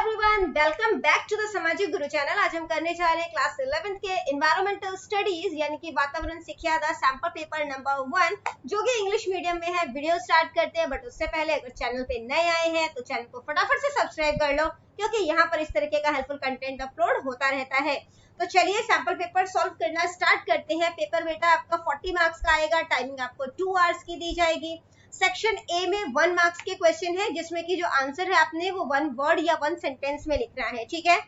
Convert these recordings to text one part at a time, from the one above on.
Everyone, welcome back to the Samajik Guru channel. आज हम करने जा रहे हैं क्लास 11th के एनवायरमेंटल स्टडीज यानी कि वातावरण शिक्षा दा सैंपल पेपर नंबर 1 जो कि इंग्लिश मीडियम में है। वीडियो स्टार्ट करते हैं, बट उससे पहले अगर चैनल पे नए आए हैं तो चैनल को फटाफट से सब्सक्राइब कर लो, क्योंकि यहाँ पर इस तरीके का हेल्पफुल कंटेंट अपलोड होता रहता है। तो चलिए सैंपल पेपर सॉल्व करना स्टार्ट करते हैं। पेपर बेटा आपका 40 मार्क्स का आएगा। टाइमिंग आपको 2 आवर्स की दी जाएगी। सेक्शन ए में 1 मार्क्स के क्वेश्चन है, जिसमें कि जो आंसर है आपने वो 1 वर्ड या 1 सेंटेंस में लिखना है। ठीक है,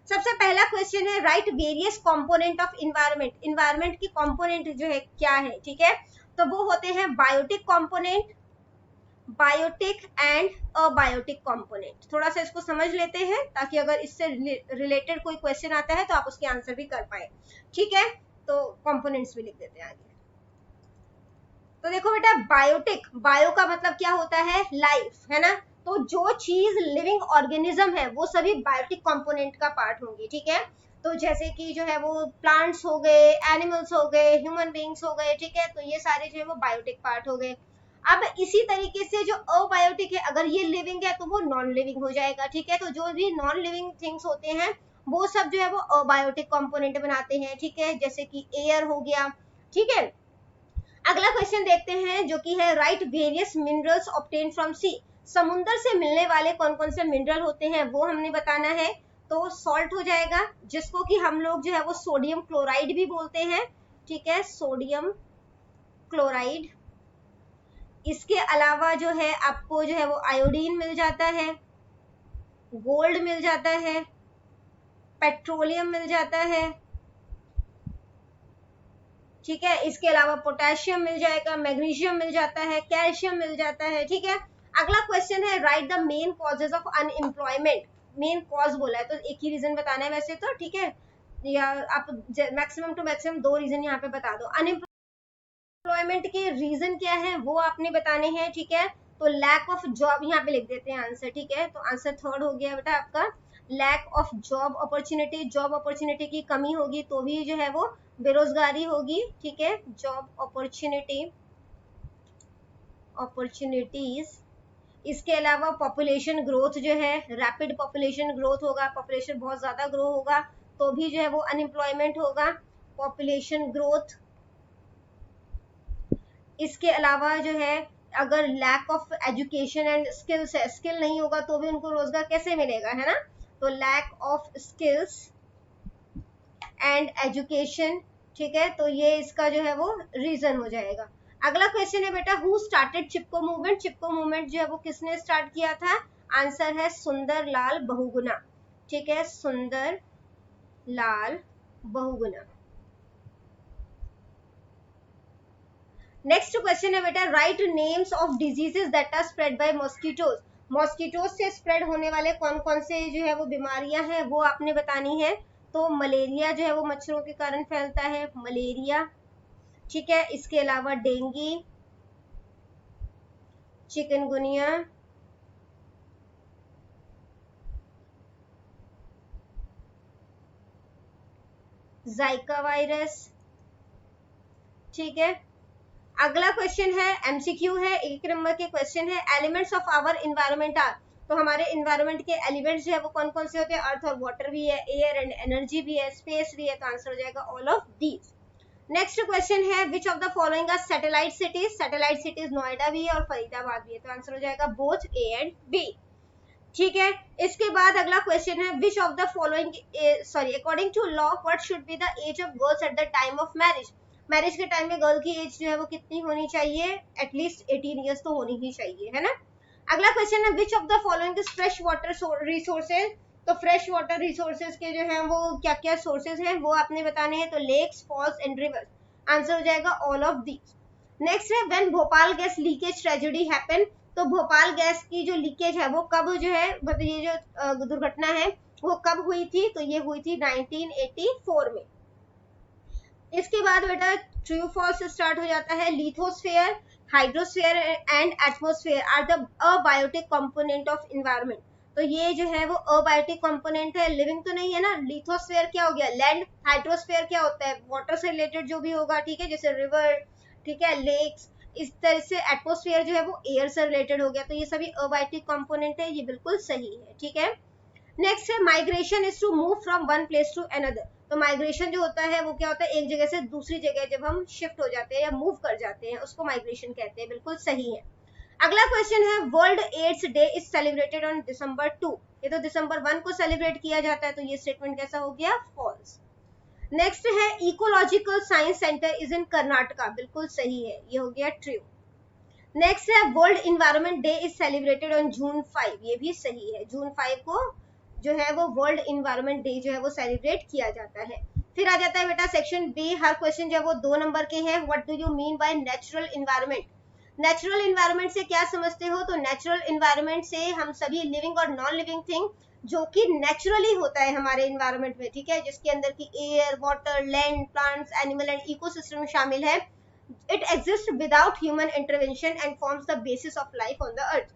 सबसे पहला क्वेश्चन है right various component of environment. Environment की कंपोनेंट जो है क्या है, ठीक है, तो वो होते हैं biotic component, biotic and abiotic component. थोड़ा सा इसको समझ लेते हैं ताकि अगर इससे रिलेटेड कोई क्वेश्चन आता है तो आप उसके आंसर भी कर पाए। ठीक है, तो कंपोनेंट्स भी लिख देते हैं आगे। तो देखो बेटा, बायोटिक, बायो का मतलब क्या होता है, लाइफ, है ना। तो जो चीज लिविंग ऑर्गेनिज्म है वो सभी बायोटिक कंपोनेंट का पार्ट होंगे। ठीक है, तो जैसे कि जो है वो प्लांट्स हो गए, एनिमल्स हो गए, ह्यूमन बींग्स हो गए। ठीक है, तो ये सारे जो है वो बायोटिक पार्ट हो गए। अब इसी तरीके से जो अबायोटिक है, अगर ये लिविंग है तो वो नॉन लिविंग हो जाएगा। ठीक है, तो जो भी नॉन लिविंग थिंग्स होते हैं वो सब जो है वो अबायोटिक कंपोनेंट बनाते हैं। ठीक है, जैसे कि एयर हो गया। ठीक है, अगला क्वेश्चन देखते हैं जो कि है right various minerals obtain from sea. समुद्र से मिलने वाले कौन कौन से मिनरल होते हैं वो हमने बताना है। तो सॉल्ट हो जाएगा, जिसको कि हम लोग जो है वो सोडियम क्लोराइड भी बोलते हैं। ठीक है, सोडियम क्लोराइड। इसके अलावा जो है आपको जो है वो आयोडीन मिल जाता है, गोल्ड मिल जाता है, पेट्रोलियम मिल जाता है। ठीक है, इसके अलावा पोटेशियम मिल जाएगा, मैग्नीशियम मिल जाता है, कैल्शियम मिल जाता है। ठीक है, अगला क्वेश्चन है right the main causes of unemployment. Main cause बोला है तो एक ही रीजन बताना है वैसे तो। ठीक है, या आप मैक्सिमम टू मैक्सिमम 2 रीजन यहाँ पे बता दो। अनएम्प्लॉयमेंट के रीजन क्या है वो आपने बताने हैं। ठीक है, तो लैक ऑफ जॉब यहाँ पे लिख देते हैं आंसर। ठीक है, तो आंसर थर्ड हो गया बेटा आपका, lack of job opportunity. Job opportunity की कमी होगी तो भी जो है वो बेरोजगारी होगी। ठीक है, जॉब अपॉर्चुनिटीज। इसके अलावा पॉपुलेशन ग्रोथ जो है, रैपिड पॉपुलेशन ग्रोथ होगा, पॉपुलेशन बहुत ज्यादा ग्रो होगा तो भी जो है वो अनएम्प्लॉयमेंट होगा, पॉपुलेशन ग्रोथ। इसके अलावा जो है अगर lack of education and skills है, स्किल नहीं होगा तो भी उनको रोजगार कैसे मिलेगा, है ना। तो lack of skills and education. ठीक है, तो ये इसका जो है वो रीजन हो जाएगा। अगला क्वेश्चन है बेटा who started Chipko movement. Chipko movement जो है वो किसने स्टार्ट किया था, आंसर है सुंदर लाल बहुगुणा। ठीक है, सुंदर लाल बहुगुणा। नेक्स्ट क्वेश्चन है बेटा write names of diseases that are spread by mosquitoes. Mosquitoes से स्प्रेड होने वाले कौन कौन से जो है वो बीमारियां हैं वो आपने बतानी है। तो मलेरिया जो है वो मच्छरों के कारण फैलता है, मलेरिया। ठीक है, इसके अलावा डेंगू, चिकनगुनिया, जाइका वायरस। ठीक है, अगला क्वेश्चन है एमसीक्यू है, 1 नंबर के क्वेश्चन है elements of our environment are. तो हमारे इन्वायरमेंट के एलिमेंट्स जो है वो कौन कौन से होते हैं, अर्थ और वाटर भी है, एयर एंड एनर्जी भी है, स्पेस भी है। तो आंसर हो जाएगा all of these. Next question है which of the following are satellite cities. Satellite cities Noida भी है और फरीदाबाद भी है। तो आंसर हो जाएगा बोथ ए एंड बी। ठीक है, इसके बाद अगला क्वेश्चन है which of the following sorry according to law what should be the age of girls at the time of marriage. Marriage के टाइम में गर्ल की एज जो है वो कितनी होनी चाहिए, एटलीस्ट 18 ईयर्स तो होनी ही चाहिए, है ना। अगला क्वेश्चन है which of the following is fresh water resources. तो फ्रेश वाटर रिसोर्सेज के जो है वो क्या क्या सोर्सेज हैं वो आपने बताने हैं। तो lakes, falls and rivers. Answer हो जाएगा ऑल ऑफ दीज। नेक्स्ट है when Bhopal gas leakage tragedy happen. तो भोपाल गैस की जो लीकेज है वो कब जो है, मतलब ये जो दुर्घटना है वो कब हुई थी, तो ये हुई थी 1984 में। इसके बाद बेटा ट्रू फॉल्स स्टार्ट हो जाता है। Lithosphere, hydrosphere and atmosphere are the abiotic component of environment. तो ये जो है वो अबायोटिक कंपोनेंट है, लिविंग तो नहीं है ना। लिथोस्फेयर क्या हो गया, लैंड। हाइड्रोस्फेयर क्या होता है, वाटर से रिलेटेड जो भी होगा। ठीक है, जैसे रिवर, ठीक है, लेक्स। इस तरह से एटमोस्फेयर जो है वो एयर से रिलेटेड हो गया। तो ये सभी अबायोटिक कंपोनेंट है, ये बिल्कुल सही है। ठीक है, नेक्स्ट है migration is to move from one place to another. तो माइग्रेशन जो होता है वो क्या होता है, एक जगह से दूसरी जगह जब हम शिफ्ट हो जाते हैं या मूव कर जाते हैं उसको माइग्रेशन कहते हैं। बिल्कुल सही है। अगला क्वेश्चन है world AIDS day is celebrated on December 2। ये तो December 1 को सेलिब्रेट किया जाता है, तो ये स्टेटमेंट कैसा हो गया, फॉल्स। नेक्स्ट है ecological science centre is in Karnataka. बिल्कुल सही है, ये हो गया ट्रू। नेक्स्ट है world environment day is celebrated on June 5। ये भी सही है, June 5 को जो है वो वर्ल्ड इन्वायरमेंट डे जो है वो सेलिब्रेट किया जाता है। फिर आ जाता है बेटा सेक्शन बी। हर क्वेश्चन जो है वो 2 नंबर के हैं। What do you mean by natural environment? Natural environment से क्या समझते हो? तो नेचुरल इन्वायरमेंट से हम सभी लिविंग और नॉन लिविंग थिंग जो कि नेचुरली होता है हमारे इन्वायरमेंट में, ठीक है, जिसके अंदर की air, water, land, plants, animal and ecosystem शामिल है। It exist without human intervention and forms the basis of life on the earth.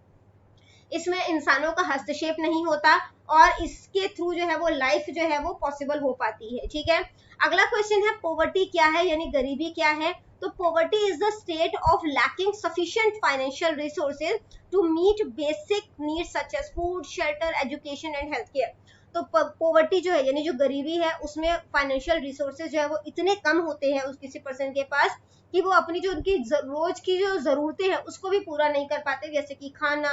इसमें इंसानों का हस्तक्षेप नहीं होता और इसके थ्रू जो है वो लाइफ जो है वो पॉसिबल हो पाती है, ठीक है। अगला क्वेश्चन है पॉवर्टी क्या है, यानी गरीबी क्या है? तो poverty is the state of lacking sufficient financial resources to meet basic needs such as food, shelter, education and health care. तो पॉवर्टी जो है यानी जो गरीबी है उसमें फाइनेंशियल रिसोर्सेज जो है वो इतने कम होते हैं उस किसी पर्सन के पास कि वो अपनी जो उनकी रोज की जो जरूरतें हैं उसको भी पूरा नहीं कर पाते, जैसे कि खाना,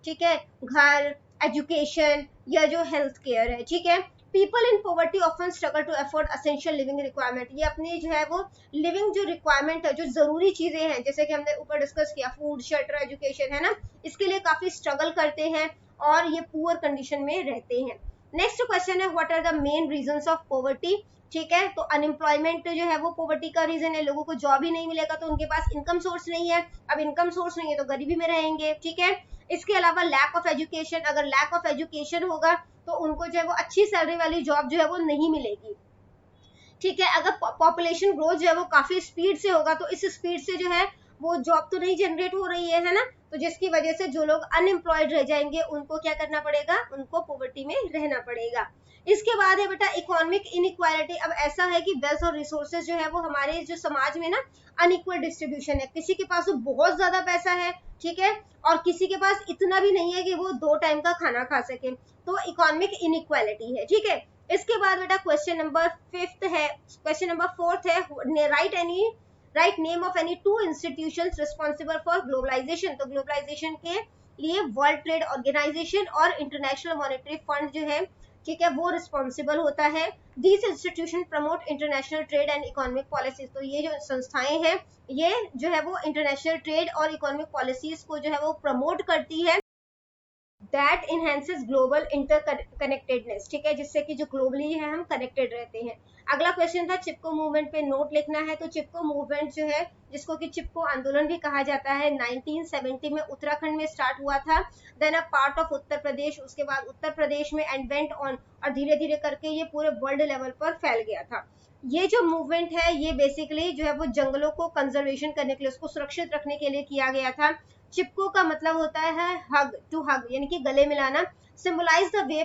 ठीक है, घर, एजुकेशन या जो हेल्थ केयर है, ठीक है। People in poverty often struggle to afford essential living requirement. ये अपनी जो है वो लिविंग जो रिक्वायरमेंट है, जो जरूरी चीजें हैं, जैसे कि हमने ऊपर डिस्कस किया फूड, शेल्टर, एजुकेशन, है ना, इसके लिए काफी स्ट्रगल करते हैं और ये पुअर कंडीशन में रहते हैं। नेक्स्ट क्वेश्चन है what are the main reasons of poverty? ठीक है, तो अनएम्प्लॉयमेंट जो है वो पॉवर्टी का रीजन है। लोगों को जॉब ही नहीं मिलेगा तो उनके पास इनकम सोर्स नहीं है। अब इनकम सोर्स नहीं है तो गरीबी में रहेंगे, ठीक है। इसके अलावा लैक ऑफ एजुकेशन, अगर लैक ऑफ एजुकेशन होगा तो उनको जो है वो अच्छी सैलरी वाली जॉब जो है वो नहीं मिलेगी, ठीक है। अगर पॉपुलेशन ग्रोथ जो है वो काफी स्पीड से होगा तो इस स्पीड से जो है वो जॉब तो नहीं जनरेट हो रही है ना, तो जिसकी वजह से जो लोग अनएम्प्लॉयड रह जाएंगे उनको क्या करना पड़ेगा, उनको पॉवर्टी में रहना पड़ेगा। इसके बाद है बेटा इकोनॉमिक इनइक्वालिटी। अब ऐसा है कि वेल्थ और रिसोर्सेज जो है वो हमारे जो समाज में ना अनइक्वल डिस्ट्रीब्यूशन है। किसी के पास तो बहुत ज्यादा पैसा है, ठीक है, और किसी के पास इतना भी नहीं है कि वो 2 टाइम का खाना खा सके, तो इकोनॉमिक इनइक्वालिटी है, ठीक है। इसके बाद बेटा क्वेश्चन नंबर 5 है, क्वेश्चन नंबर 4 है write name of any 2 institutions responsible for globalisation. तो ग्लोबलाइजेशन के लिए वर्ल्ड ट्रेड ऑर्गेनाइजेशन और इंटरनेशनल मॉनेटरी फंड जो है, ठीक है, वो रिस्पॉन्सिबल होता है। This institution promote international trade and economic policies. तो ये जो संस्थाएं हैं ये जो है वो इंटरनेशनल ट्रेड और इकोनॉमिक पॉलिसीज को जो है वो प्रमोट करती है। दैट इनहेंसेस ग्लोबल इंटरकनेक्टेडनेस, ठीक है, जिससे कि जो ग्लोबली है हम कनेक्टेड रहते हैं। अगला क्वेश्चन था चिपको मूवमेंट पे नोट लिखना है। तो चिपको मूवमेंट जो है, जिसको कि चिपको आंदोलन भी कहा जाता है, 1970 में उत्तराखंड में स्टार्ट हुआ था, then a part of Uttar Pradesh, उसके बाद उत्तर प्रदेश में एंड वेंट ऑन, और धीरे धीरे करके ये पूरे वर्ल्ड लेवल पर फैल गया था। ये जो मूवमेंट है ये बेसिकली जो है वो जंगलों को कंजर्वेशन करने के लिए, उसको सुरक्षित रखने के लिए किया गया था। चिपको का मतलब होता है हग, टू हग, यानी कि गले मिलाना। Symbolise the way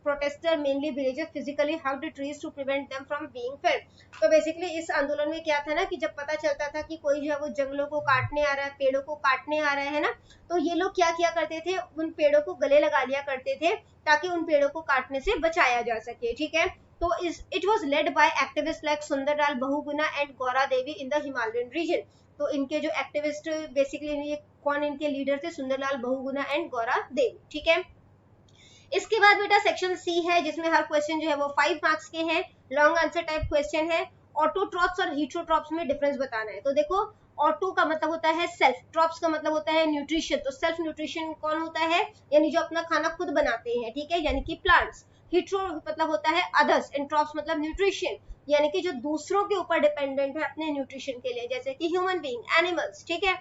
protester mainly villages physically hugged trees to prevent them from being felled. तो बेसिकली इस आंदोलन में क्या था ना कि जब पता चलता था कि कोई जो है वो जंगलों को काटने आ रहा है, पेड़ों को काटने आ रहा है ना, तो ये लोग क्या किया करते थे, उन पेड़ों को गले लगा लिया करते थे ताकि उन पेड़ों को काटने से बचाया जा सके, ठीक है। तो it was led by activist like Sunderlal Bahuguna and Gaura Devi in the Himalayan region. तो इनके जो एक्टिविस्ट बेसिकली ये कौन इनके लीडर थे, सुंदरलाल बहुगुणा एंड गौरा देवी, ठीक है। इसके बाद बेटा सेक्शन सी है जिसमें हर क्वेश्चन जो है वो 5 मार्क्स के हैं, लॉन्ग आंसर टाइप क्वेश्चन है। ऑटोट्रॉप्स और हीटरोट्रॉप्स में डिफरेंस बताना है। तो देखो ऑटो का मतलब होता है सेल्फ, ट्रॉप्स का मतलब होता है न्यूट्रिशन। तो सेल्फ न्यूट्रिशन कौन होता है, यानी जो अपना खाना खुद बनाते हैं, ठीक है, यानी कि प्लांट्स। हीट्रो मतलब होता है अदर्स एंड ट्रॉप्स मतलब न्यूट्रिशन, यानी कि जो दूसरों के ऊपर डिपेंडेंट है अपने न्यूट्रिशन के लिए, जैसे कि ह्यूमन बीइंग, एनिमल्स, ठीक है।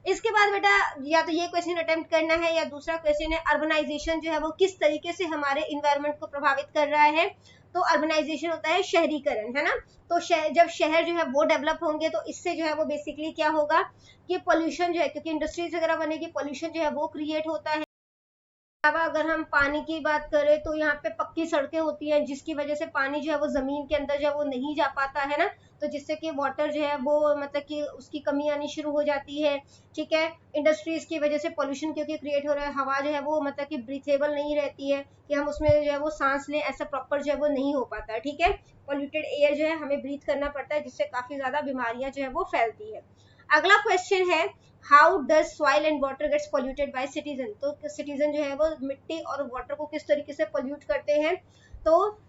इसके बाद बेटा या तो ये क्वेश्चन अटेम्प्ट करना है या दूसरा क्वेश्चन है अर्बनाइजेशन जो है वो किस तरीके से हमारे इन्वायरमेंट को प्रभावित कर रहा है। तो अर्बनाइजेशन होता है शहरीकरण, है ना। तो जब शहर जो है वो डेवलप होंगे तो इससे जो है वो बेसिकली क्या होगा कि पोल्यूशन जो है, क्योंकि इंडस्ट्रीज वगैरह बनेगी, पोल्यूशन जो है वो क्रिएट होता है। अलावा अगर हम पानी की बात करें तो यहाँ पे पक्की सड़कें होती हैं जिसकी वजह से पानी जो है वो जमीन के अंदर जो है वो नहीं जा पाता है ना, तो जिससे कि वाटर जो है वो मतलब कि उसकी कमी आनी शुरू हो जाती है। ठीक है, इंडस्ट्रीज की वजह से पोल्यूशन क्योंकि क्रिएट हो रहा है, हवा जो है वो मतलब कि ब्रीथेबल नहीं रहती है कि हम उसमें जो है वो सांस लें, ऐसा प्रॉपर जो है वो नहीं हो पाता है। ठीक है, पॉल्यूटेड एयर जो है हमें ब्रीथ करना पड़ता है जिससे काफी ज्यादा बीमारियां जो है वो फैलती है। अगला क्वेश्चन है how does soil and water gets polluted by citizen, तो सिटीजन जो है वो मिट्टी और वाटर को किस तरीके से पोल्यूट करते हैं, तो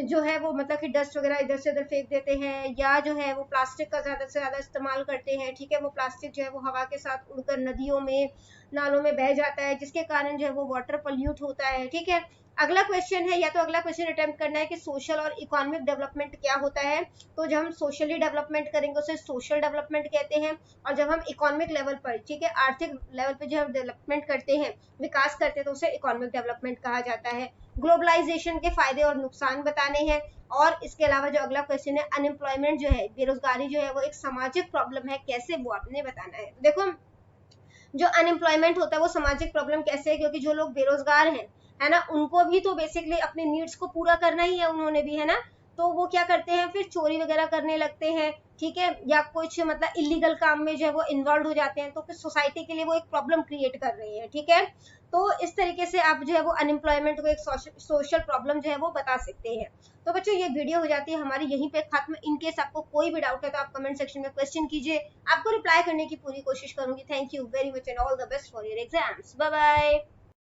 जो है वो मतलब कि डस्ट वगैरह इधर से उधर फेंक देते हैं, या जो है वो प्लास्टिक का ज्यादा से ज्यादा इस्तेमाल करते हैं। ठीक है, वो प्लास्टिक जो है वो हवा के साथ उड़कर नदियों में नालों में बह जाता है जिसके कारण जो है वो वाटर पोल्यूट होता है। ठीक है, अगला क्वेश्चन है, या तो अगला क्वेश्चन अटेम्प्ट करना है कि सोशल और इकोनॉमिक डेवलपमेंट क्या होता है, तो जब हम सोशली डेवलपमेंट करेंगे उसे सोशल डेवलपमेंट कहते हैं, और जब हम इकोनॉमिक लेवल पर, ठीक है, आर्थिक लेवल पर जो हम डेवलपमेंट करते हैं, विकास करते हैं, तो उसे इकोनॉमिक डेवलपमेंट कहा जाता है। ग्लोबलाइजेशन के फायदे और नुकसान बताने हैं, और इसके अलावा जो अगला क्वेश्चन है अनएम्प्लॉयमेंट जो है, बेरोजगारी जो है वो एक सामाजिक प्रॉब्लम है, कैसे वो आपने बताना है। देखो, जो अनएम्प्लॉयमेंट होता है वो सामाजिक प्रॉब्लम कैसे है, क्योंकि जो लोग बेरोजगार हैं, है ना, उनको भी तो बेसिकली अपने नीड्स को पूरा करना ही है उन्होंने भी, है ना, तो वो क्या करते हैं फिर चोरी वगैरह करने लगते हैं। ठीक है, या कुछ मतलब इलीगल काम में जो है वो इन्वॉल्व हो जाते हैं, तो फिर सोसाइटी के लिए वो एक प्रॉब्लम क्रिएट कर रहे हैं। ठीक है, तो इस तरीके से आप जो है वो अनएम्प्लॉयमेंट को एक सोशल प्रॉब्लम जो है वो बता सकते हैं। तो बच्चों ये वीडियो हो जाती है हमारी यहीं पे खत्म। इनकेस आपको कोई भी डाउट है तो आप कमेंट सेक्शन में क्वेश्चन कीजिए, आपको रिप्लाई करने की पूरी कोशिश करूंगी। Thank you very much and all the best for your exams. Bye bye.